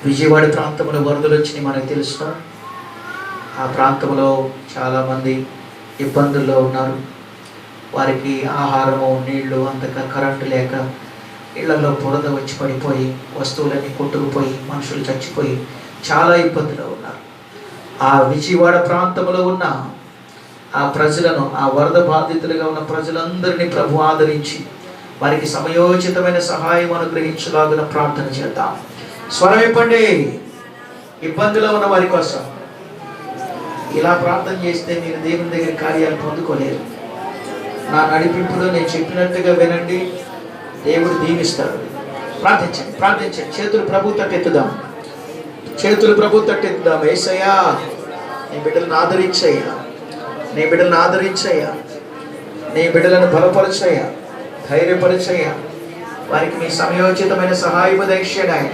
విజయవాడ ప్రాంతంలో వరదలు వచ్చినాయి, మనకు తెలుసు. ఆ ప్రాంతంలో చాలామంది ఇబ్బందుల్లో ఉన్నారు. వారికి ఆహారము, నీళ్లు అందక, కరెంటు లేక, ఇళ్లలో బురద వచ్చి పడిపోయి, వస్తువులన్నీ కొట్టుకుపోయి, మనుషులు చచ్చిపోయి చాలా ఇబ్బందులు ఉన్నారు. ఆ విజయవాడ ప్రాంతంలో ఉన్న ఆ ప్రజలను, ఆ వరద బాధితులుగా ఉన్న ప్రజలందరినీ ప్రభు ఆదరించి వారికి సమయోచితమైన సహాయం అనుగ్రహించలాగిన ప్రార్థన చేద్దాం. స్వరం ఇవ్వండి. ఇబ్బందులో ఉన్న వారి కోసం ఇలా ప్రార్థన చేస్తే మీరు దేవుని దగ్గర కార్యాలు పొందుకోలేరు. నా నడిపింపులో నేను చెప్పినట్టుగా వినండి, దేవుడు దీవిస్తాడు. ప్రార్థించండి, ప్రార్థించండి. చేతులు ప్రభు తట్టెత్తుదాం, చేతులు ప్రభు తట్టెత్తుదాం. యేసయ్యా, నీ బిడ్డలను ఆదరించయ్యా, నీ బిడ్డలను ఆదరించయ్యా, నీ బిడ్డలను బలపరచయ్యా, ధైర్యపరచయ్యా. వారికి మీ సమయోచితమైన సహాయము దయచేయండి ఆయన.